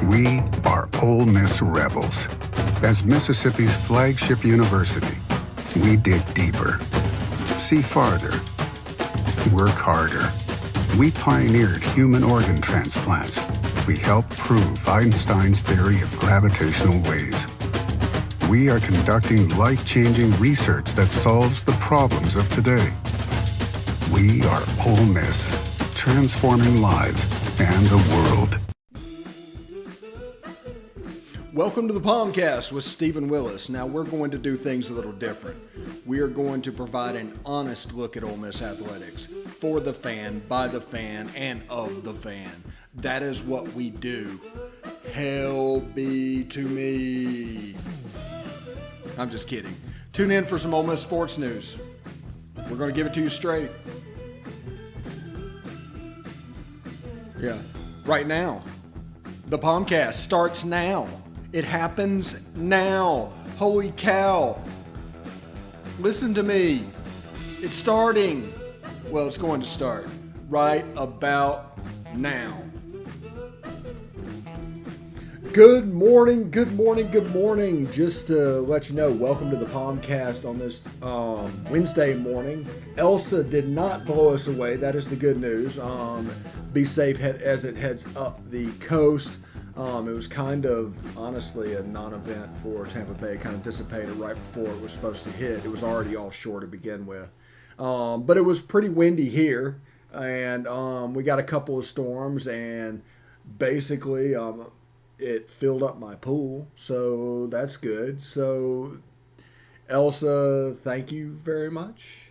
We are Ole Miss Rebels. As Mississippi's flagship university, we dig deeper, see farther, work harder. We pioneered human organ transplants. We helped prove Einstein's theory of gravitational waves. We are conducting life-changing research that solves the problems of today. We are Ole Miss, transforming lives and the world. Welcome to the POMcast with Stephen Willis. Now we're going to do things a little different. We are going to provide an honest look at Ole Miss athletics for the fan, by the fan, and of the fan. That is what we do. Hell be to me. I'm just kidding. Tune in for some Ole Miss sports news. We're going to give it to you straight. Yeah, right now. The POMcast starts now. It happens now. Holy cow. Listen to me. It's starting. Well, it's going to start right about now. Good morning, good morning, good morning. Just to let you know, welcome to the POMcast on this Wednesday morning. Elsa did not blow us away. That is the good news. Be safe as it heads up the coast. It was kind of, honestly, a non-event for Tampa Bay. It kind of dissipated right before it was supposed to hit. It was already offshore to begin with. But it was pretty windy here, and we got a couple of storms, and basically it filled up my pool, so that's good. So, Elsa, thank you very much.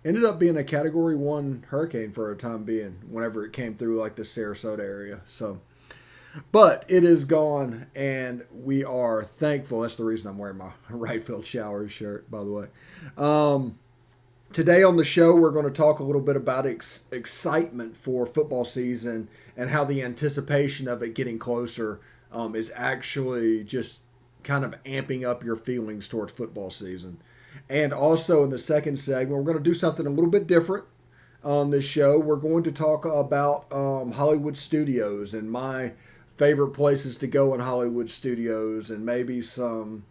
Ended up being a Category 1 hurricane for a time being, whenever it came through like the Sarasota area. But it is gone, and we are thankful. That's the reason I'm wearing my right field showers shirt, by the way. Today on the show, we're going to talk a little bit about excitement for football season and how the anticipation of it getting closer is actually just kind of amping up your feelings towards football season. And also in the second segment, we're going to do something a little bit different on this show. We're going to talk about Hollywood studios and my favorite places to go in Hollywood studios, and maybe some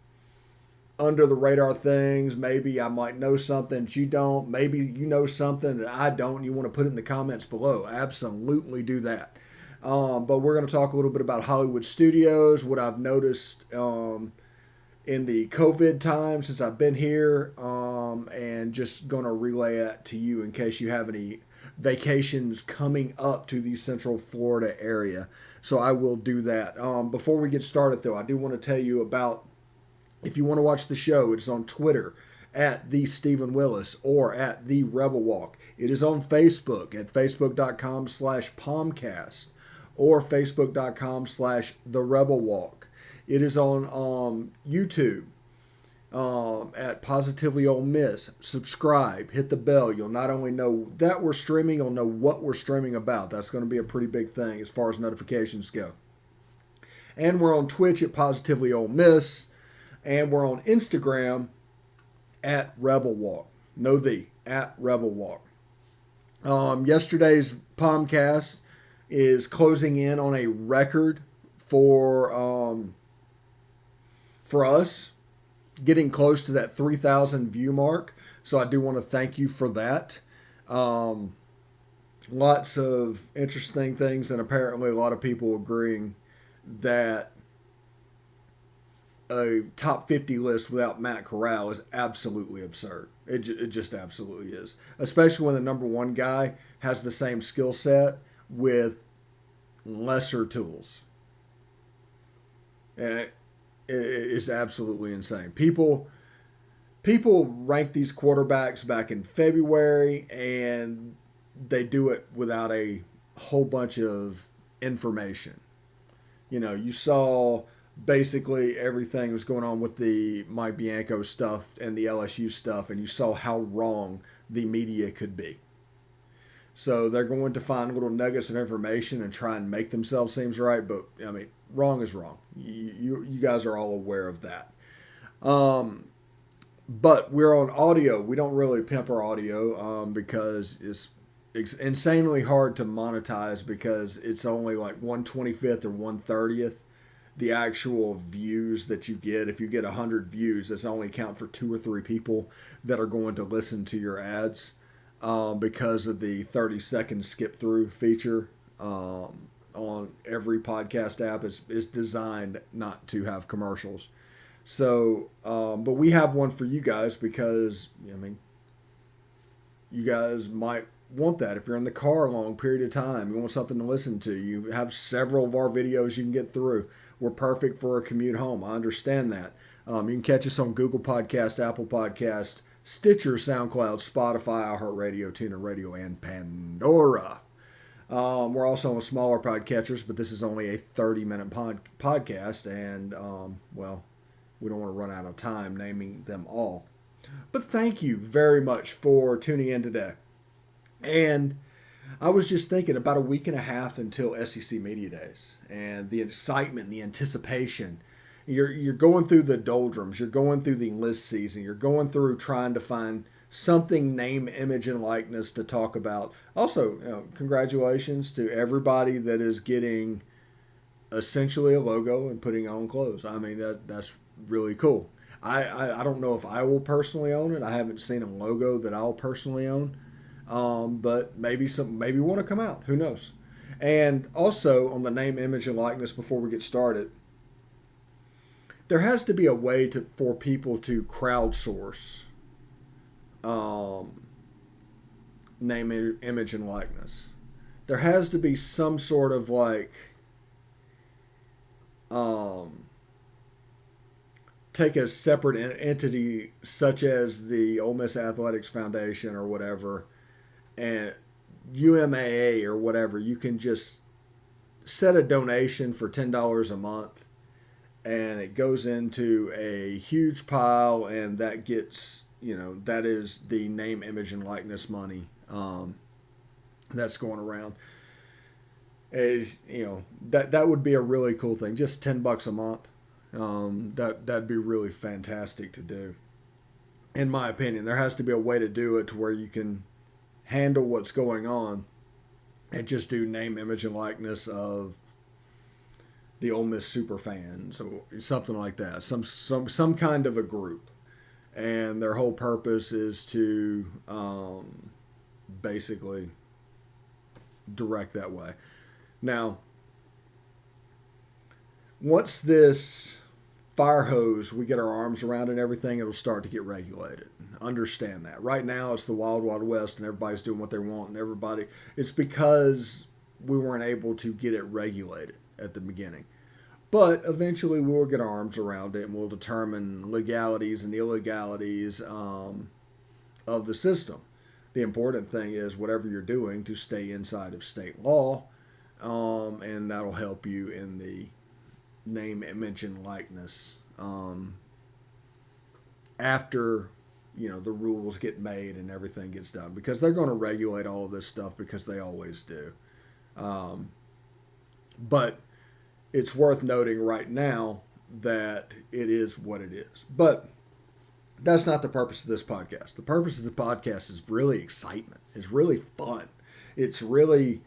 under the radar things. Maybe I might know something that you don't. Maybe you know something that I don't and you want to put it in the comments below. Absolutely do that. But we're going to talk a little bit about Hollywood studios, what I've noticed in the COVID time since I've been here, and just going to relay that to you in case you have any vacations coming up to the Central Florida area. So I will do that. Before we get started, though, I do want to tell you about, if you want to watch the show, it is on Twitter at the Stephen Willis or at the Rebel Walk. It is on Facebook at facebook.com/POMcast or facebook.com/the Rebel Walk. It is on YouTube at Positively Ole Miss. Subscribe, hit the bell. You'll not only know that we're streaming, you'll know what we're streaming about. That's going to be a pretty big thing as far as notifications go. And we're on Twitch at Positively Ole Miss. And we're on Instagram at Rebel Walk. At Rebel Walk. Yesterday's POMcast is closing in on a record for us, getting close to that 3,000 view mark. So I do want to thank you for that. Lots of interesting things, and apparently a lot of people agreeing that a top 50 list without Matt Corral is absolutely absurd. It just absolutely is. Especially when the number one guy has the same skill set with lesser tools. It is absolutely insane. People rank these quarterbacks back in February, and they do it without a whole bunch of information. You know, you saw basically everything was going on with the Mike Bianco stuff and the LSU stuff, and you saw how wrong the media could be. So they're going to find little nuggets of information and try and make themselves seem right, but I mean, wrong is wrong. You guys are all aware of that. But we're on audio. We don't really pimp our audio because it's insanely hard to monetize because it's only like 1/25th or 1/30th the actual views that you get. If you get 100 views, that's only count for 2 or 3 people that are going to listen to your ads, because of the 30-second skip through feature. On every podcast app is designed not to have commercials. So, but we have one for you guys because, I mean, you guys might want that. If you're in the car a long period of time, you want something to listen to. You have several of our videos you can get through. We're perfect for a commute home. I understand that. You can catch us on Google Podcast, Apple Podcast, Stitcher, SoundCloud, Spotify, iHeartRadio, TuneIn Radio, and Pandora. We're also on smaller podcatchers, but this is only a 30-minute podcast, and, well, we don't want to run out of time naming them all. But thank you very much for tuning in today. And I was just thinking about a week and a half until SEC Media Days, and the excitement, the anticipation. You're going through the doldrums. You're going through the enlist season. You're going through trying to find something name, image, and likeness to talk about. Also, congratulations to everybody that is getting essentially a logo and putting on clothes. I mean, that's really cool. I don't know if I will personally own it. I haven't seen a logo that I'll personally own. But maybe want to come out. Who knows? And also on the name, image, and likeness, before we get started, there has to be a way for people to crowdsource name, image, and likeness. There has to be some sort of take a separate entity such as the Ole Miss Athletics Foundation or whatever, and UMAA or whatever. You can just set a donation for $10 a month, and it goes into a huge pile, and that gets, that is the name, image, and likeness money that's going around. That would be a really cool thing. Just $10 a month. That'd be really fantastic to do. In my opinion, there has to be a way to do it to where you can handle what's going on and just do name, image, and likeness of the Ole Miss super fans or something like that. Some kind of a group, and their whole purpose is to basically direct that way. Now, once this fire hose, we get our arms around and everything, it'll start to get regulated. Understand that. Right now, it's the wild, wild west, and everybody's doing what they want, and it's because we weren't able to get it regulated at the beginning. But eventually, we'll get our arms around it, and we'll determine legalities and illegalities of the system. The important thing is whatever you're doing to stay inside of state law, and that'll help you in the name, image, and likeness after the rules get made and everything gets done, because they're going to regulate all of this stuff because they always do. But it's worth noting right now that it is what it is. But that's not the purpose of this podcast. The purpose of the podcast is really excitement. It's really fun. It's really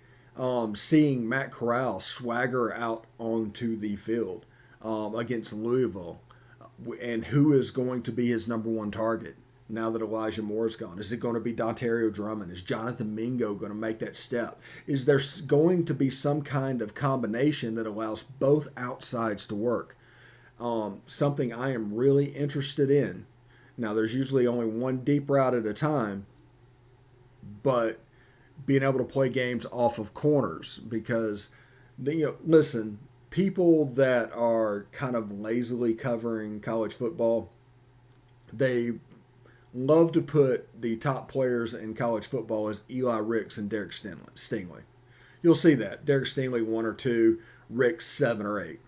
seeing Matt Corral swagger out onto the field against Louisville, and who is going to be his number one target now that Elijah Moore's gone. Is it going to be Dontario Drummond? Is Jonathan Mingo going to make that step? Is there going to be some kind of combination that allows both outsides to work? Something I am really interested in. Now, there's usually only one deep route at a time, but being able to play games off of corners, because listen, people that are kind of lazily covering college football, they love to put the top players in college football as Eli Ricks and Derek Stingley. You'll see that Derek Stingley 1 or 2, Ricks 7 or 8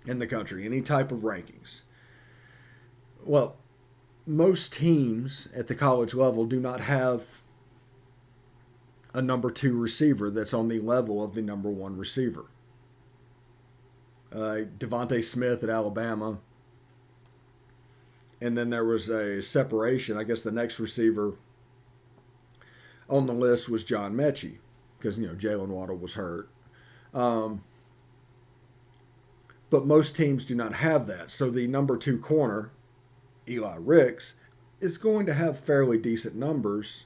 in the country, any type of rankings. Well, most teams at the college level do not have a number 2 receiver that's on the level of the number 1 receiver. Devontae Smith at Alabama. And then there was a separation. I guess the next receiver on the list was John Mechie, because Jalen Waddle was hurt. But most teams do not have that. So the number 2 corner, Eli Ricks, is going to have fairly decent numbers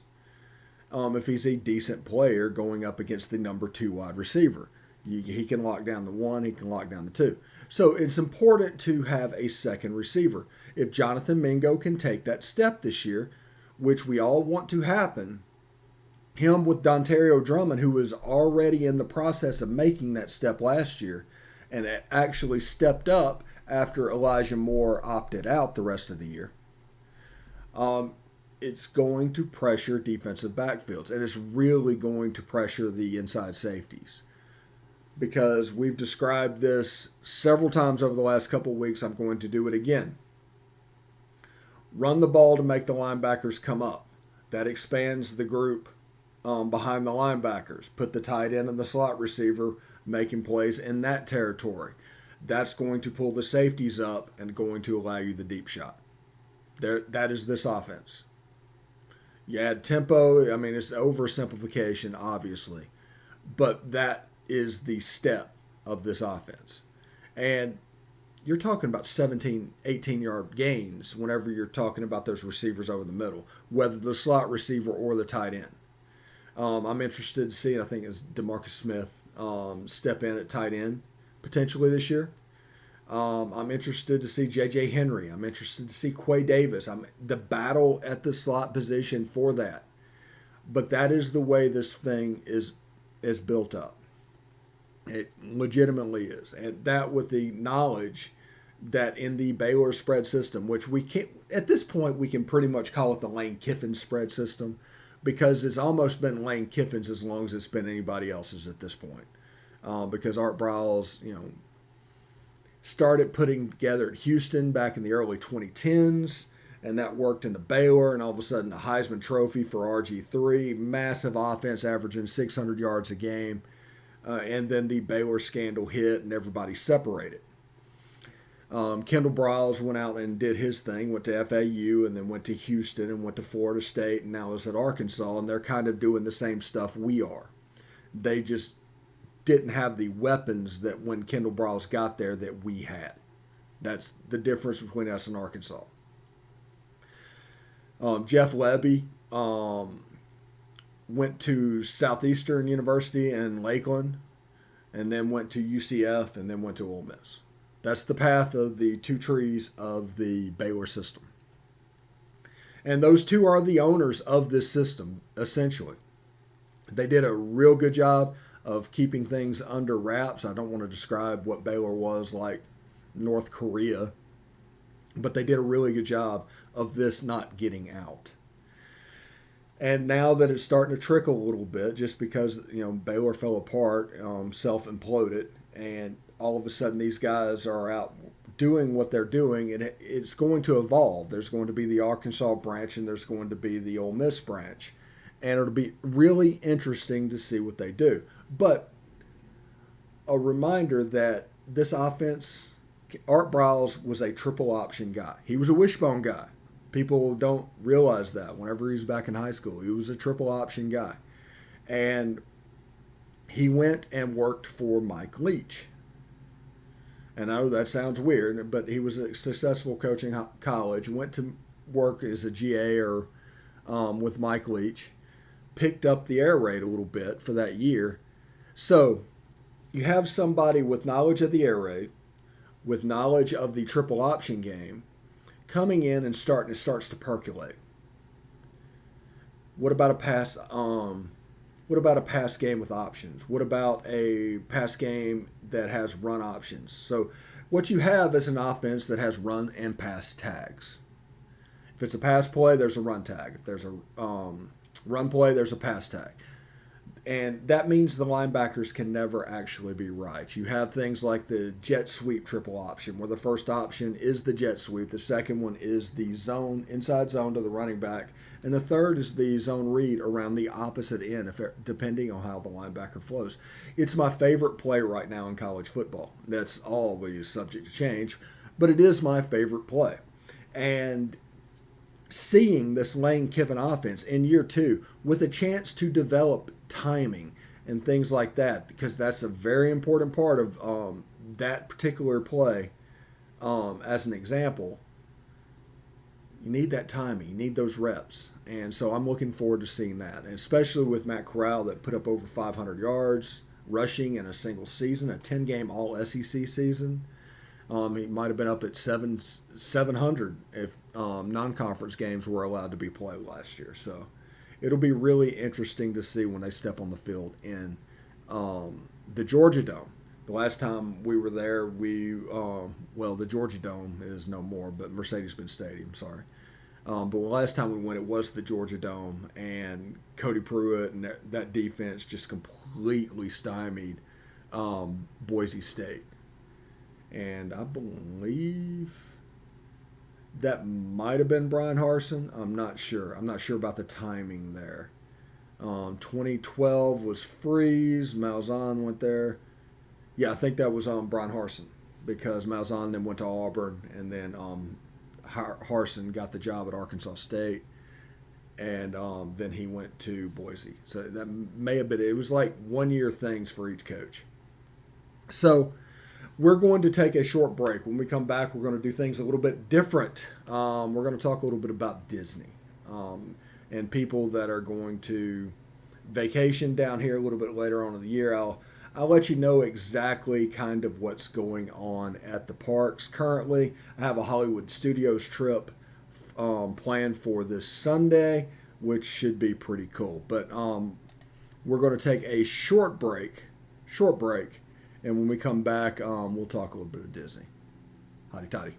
if he's a decent player going up against the number 2 wide receiver. He can lock down the 1, he can lock down the 2. So it's important to have a second receiver. If Jonathan Mingo can take that step this year, which we all want to happen, him with Dontario Drummond, who was already in the process of making that step last year, and actually stepped up after Elijah Moore opted out the rest of the year, it's going to pressure defensive backfields. And it's really going to pressure the inside safeties. Because we've described this several times over the last couple of weeks. I'm going to do it again. Run the ball to make the linebackers come up. That expands the group behind the linebackers. Put the tight end and the slot receiver making plays in that territory. That's going to pull the safeties up and going to allow you the deep shot. That is this offense. You add tempo. I mean, it's oversimplification, obviously. But that is the step of this offense. And you're talking about 17, 18-yard gains whenever you're talking about those receivers over the middle, whether the slot receiver or the tight end. I'm interested to see, I think it's DeMarcus Smith step in at tight end potentially this year. I'm interested to see J.J. Henry. I'm interested to see Quay Davis. The battle at the slot position for that. But that is the way this thing is built up. It legitimately is. And that with the knowledge that in the Baylor spread system, which we can't, at this point, we can pretty much call it the Lane Kiffin spread system, because it's almost been Lane Kiffin's as long as it's been anybody else's at this point. Because Art Briles, started putting together at Houston back in the early 2010s, and that worked into Baylor, and all of a sudden a Heisman Trophy for RG3, massive offense averaging 600 yards a game, and then the Baylor scandal hit and everybody separated. Kendall Briles went out and did his thing, went to FAU and then went to Houston and went to Florida State and now is at Arkansas, and they're kind of doing the same stuff we are. They just didn't have the weapons that when Kendall Briles got there that we had. That's the difference between us and Arkansas. Jeff Lebby went to Southeastern University in Lakeland and then went to UCF and then went to Ole Miss. That's the path of the two trees of the Baylor system. And those two are the owners of this system, essentially. They did a real good job of keeping things under wraps. I don't want to describe what Baylor was like North Korea, but they did a really good job of this not getting out. And now that it's starting to trickle a little bit, just because Baylor fell apart, self-imploded, and all of a sudden these guys are out doing what they're doing, and it's going to evolve. There's going to be the Arkansas branch, and there's going to be the Ole Miss branch, and it'll be really interesting to see what they do. But a reminder that this offense, Art Briles was a triple option guy. He was a wishbone guy. People don't realize that. Whenever he was back in high school, he was a triple option guy. And he went and worked for Mike Leach. And I know that sounds weird, but he was a successful coach in college, went to work as a GA or with Mike Leach, picked up the air raid a little bit for that year. So you have somebody with knowledge of the air raid, with knowledge of the triple option game, coming in and it starts to percolate. What about a pass? What about a pass game with options? What about a pass game that has run options? So what you have is an offense that has run and pass tags. If it's a pass play, there's a run tag. If there's a run play, there's a pass tag. And that means the linebackers can never actually be right. You have things like the jet sweep triple option, where the first option is the jet sweep, the second one is the zone, inside zone to the running back, and the third is the zone read around the opposite end, depending on how the linebacker flows. It's my favorite play right now in college football. That's always subject to change, but it is my favorite play. And seeing this Lane Kiffin offense in year two with a chance to develop timing and things like that, because that's a very important part of that particular play. As an example, you need that timing, you need those reps. And so I'm looking forward to seeing that, and especially with Matt Corral that put up over 500 yards rushing in a single season, a 10-game All-SEC season. He might have been up at 700 if non-conference games were allowed to be played last year. So it'll be really interesting to see when they step on the field in the Georgia Dome. The last time we were there, the Georgia Dome is no more, but Mercedes-Benz Stadium, sorry. But the last time we went, it was the Georgia Dome, and Cody Pruitt and that defense just completely stymied Boise State. And I believe that might have been Brian Harsin. I'm not sure. I'm not sure about the timing there. 2012 was Freeze. Malzahn went there. Yeah, I think that was Brian Harsin, because Malzahn then went to Auburn, and then Harsin got the job at Arkansas State, and then he went to Boise. So that may have been, it was like 1 year things for each coach. So we're going to take a short break. When we come back, we're going to do things a little bit different. We're going to talk a little bit about Disney and people that are going to vacation down here a little bit later on in the year. I'll let you know exactly kind of what's going on at the parks currently. I have a Hollywood Studios trip planned for this Sunday, which should be pretty cool. But we're going to take a short break, and when we come back, we'll talk a little bit of Disney. Hotty toddy.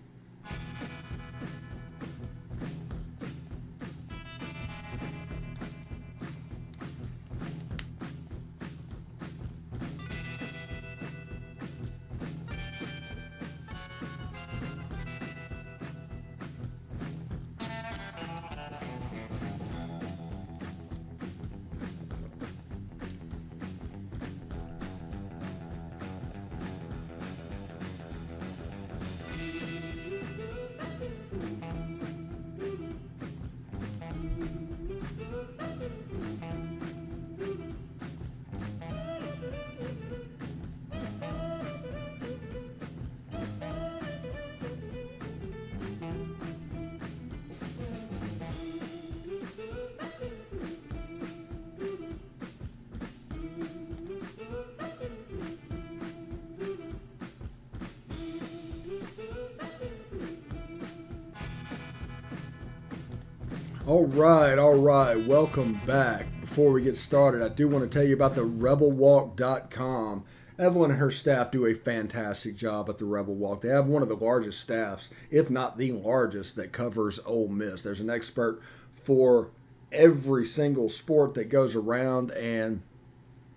All right. Welcome back. Before we get started, I do want to tell you about the rebelwalk.com. Evelyn and her staff do a fantastic job at the Rebel Walk. They have one of the largest staffs, if not the largest, that covers Ole Miss. There's an expert for every single sport that goes around, and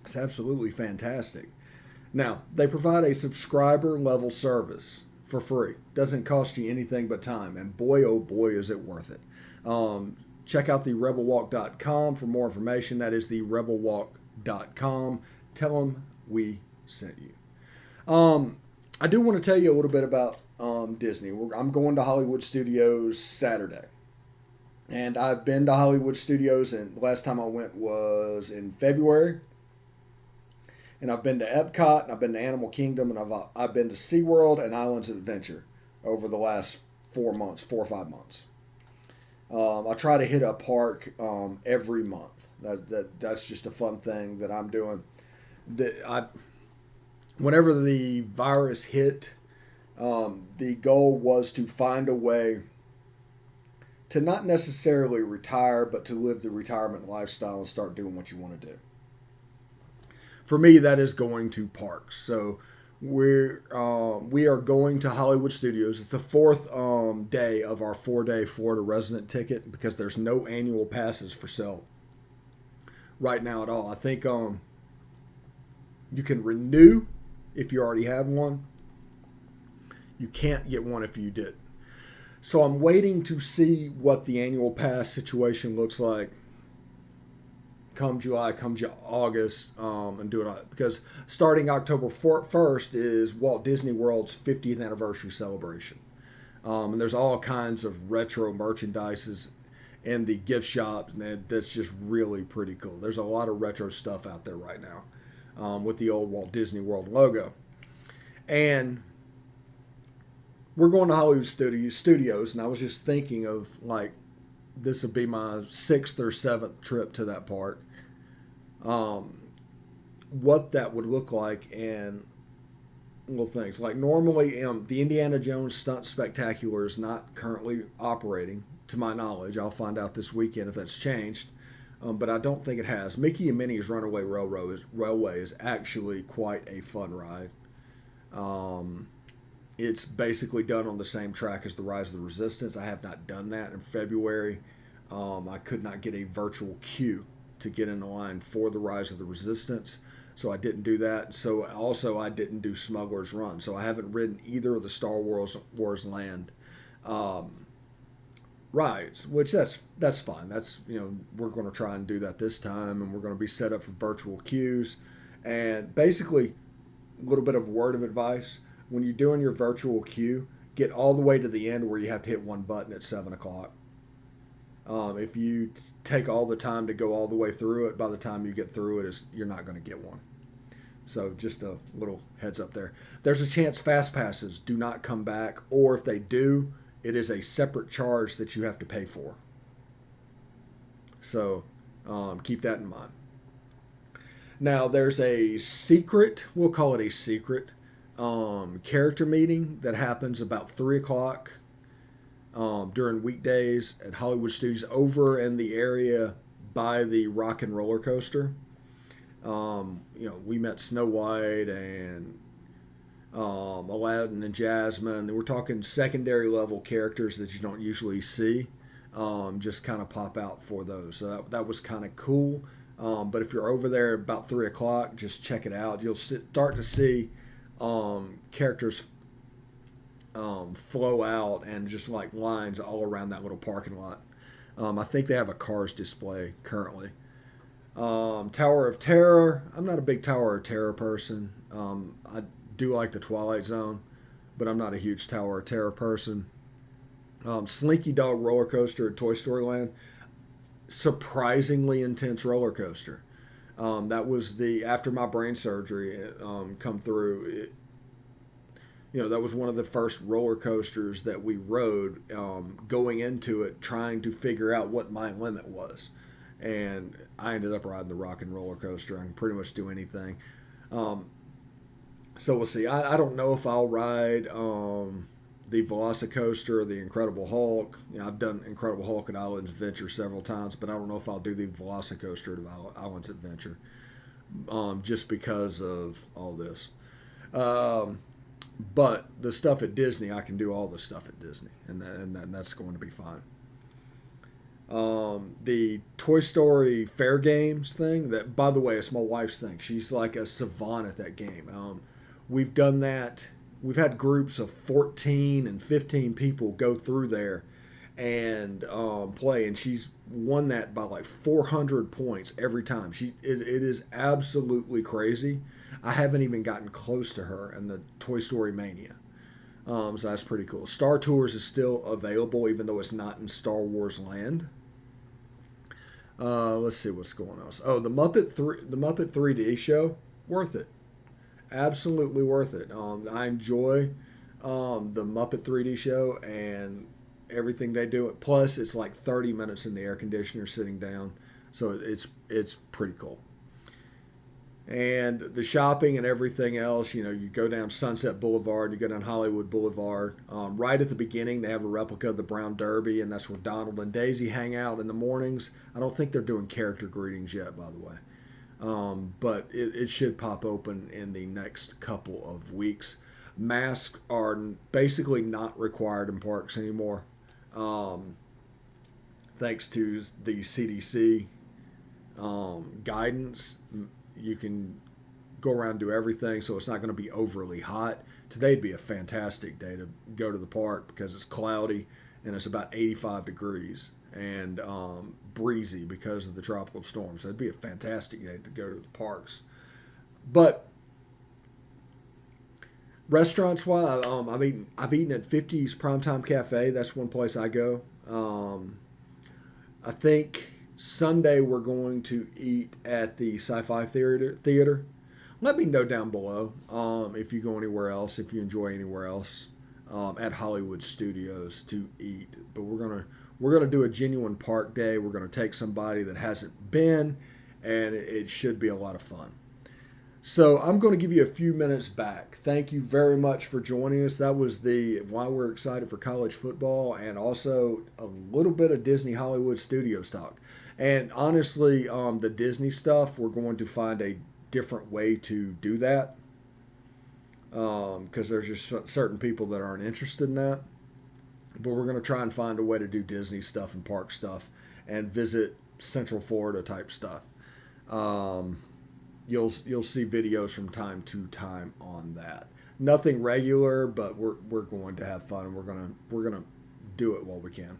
it's absolutely fantastic. Now, they provide a subscriber level service for free. Doesn't cost you anything but time, and boy, oh boy, is it worth it. Check out the rebelwalk.com for more information. That is the rebelwalk.com. Tell them we sent you. I do want to tell you a little bit about Disney. I'm going to Hollywood Studios Saturday. And I've been to Hollywood Studios, and the last time I went was in February. And I've been to Epcot, and I've been to Animal Kingdom, and I've been to SeaWorld and Islands of Adventure over the last 4 or 5 months. I try to hit a park every month. That's just a fun thing that I'm doing. Whenever the virus hit, the goal was to find a way to not necessarily retire, but to live the retirement lifestyle and start doing what you want to do. For me, that is going to parks. So we are going to Hollywood Studios. It's the fourth day of our 4-day Florida resident ticket, because there's no annual passes for sale right now at all. I think you can renew if you already have one. You can't get one if you did. So I'm waiting to see what the annual pass situation looks like come July, come August, and do it, because starting October 1st is Walt Disney World's 50th anniversary celebration. And there's all kinds of retro merchandises and the gift shops, and that's just really pretty cool. There's a lot of retro stuff out there right now with the old Walt Disney World logo. And we're going to Hollywood Studios, and I was just thinking of, like, this would be my 6th or 7th trip to that park. What that would look like, and little things. Like, normally the Indiana Jones Stunt Spectacular is not currently operating, to my knowledge. I'll find out this weekend if that's changed. But I don't think it has. Mickey and Minnie's Runaway Railway is actually quite a fun ride. It's basically done on the same track as the Rise of the Resistance. I have not done that in February. I could not get a virtual queue to get in the line for the Rise of the Resistance, so I didn't do that. So also I didn't do Smuggler's Run, so I haven't ridden either of the Star Wars Land rides, which that's fine. That's, we're going to try and do that this time, and we're going to be set up for virtual queues. And basically, a little bit of word of advice: when you're doing your virtual queue, get all the way to the end where you have to hit one button at 7 o'clock. If you take all the time to go all the way through it, by the time you get through it, you're not going to get one. So just a little heads up there. There's a chance fast passes do not come back, or if they do, it is a separate charge that you have to pay for. So keep that in mind. Now, there's a secret, we'll call it a secret, character meeting that happens about 3 o'clock during weekdays at Hollywood Studios over in the area by the Rock and Roller Coaster. We met Snow White and Aladdin and Jasmine. We're talking secondary level characters that you don't usually see, just kind of pop out for those. So that was kind of cool. But if you're over there about 3 o'clock, just check it out. You'll start to see characters flow out, and just like lines all around that little parking lot. I think they have a Cars display currently. Tower of Terror. I'm not a big Tower of Terror person. I do like the Twilight Zone, but I'm not a huge Tower of Terror person. Slinky Dog roller coaster at Toy Story Land. Surprisingly intense roller coaster. That was after my brain surgery come through. That was one of the first roller coasters that we rode, going into it, trying to figure out what my limit was. And I ended up riding the Rock and Roller Coaster. I can pretty much do anything. So we'll see. I don't know if I'll ride the Velocicoaster or the Incredible Hulk. I've done Incredible Hulk at Islands Adventure several times, but I don't know if I'll do the Velocicoaster at Islands Adventure, just because of all this. But the stuff at Disney, I can do all the stuff at Disney, and that's going to be fine. The Toy Story Fair Games thing, that, by the way, it's my wife's thing. She's like a savant at that game. We've done that. We've had groups of 14 and 15 people go through there and play, and she's won that by like 400 points every time. It is absolutely crazy. I haven't even gotten close to her in the Toy Story Mania. So that's pretty cool. Star Tours is still available, even though it's not in Star Wars Land. Let's see what's going on. Oh, the Muppet 3D show, worth it. Absolutely worth it. I enjoy the Muppet 3D show and everything they do. Plus, it's like 30 minutes in the air conditioner sitting down, so it's pretty cool. And the shopping and everything else, you go down Sunset Boulevard, you go down Hollywood Boulevard. Right at the beginning, they have a replica of the Brown Derby, and that's where Donald and Daisy hang out in the mornings. I don't think they're doing character greetings yet, by the way. But it should pop open in the next couple of weeks. Masks are basically not required in parks anymore, thanks to the CDC guidance. You can go around and do everything, so it's not going to be overly hot. Today'd be a fantastic day to go to the park because it's cloudy and it's about 85 degrees and breezy because of the tropical storm. So it'd be a fantastic day to go to the parks. But restaurants-wise, I've eaten at 50's Primetime Cafe. That's one place I go. I think Sunday we're going to eat at the Sci-Fi Theater. Let me know down below if you go anywhere else, if you enjoy anywhere else at Hollywood Studios to eat. But we're gonna do a genuine park day. We're gonna take somebody that hasn't been, and it should be a lot of fun. So I'm going to give you a few minutes back. Thank you very much for joining us. That was the why we're excited for college football, and also a little bit of Disney Hollywood Studios talk. And honestly, the Disney stuff, we're going to find a different way to do that because there's just certain people that aren't interested in that. But we're going to try and find a way to do Disney stuff and park stuff and visit Central Florida type stuff. You'll see videos from time to time on that. Nothing regular, but we're going to have fun, and we're gonna do it while we can.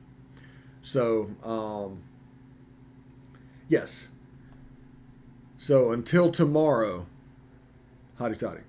So yes. So until tomorrow, hotty toddy.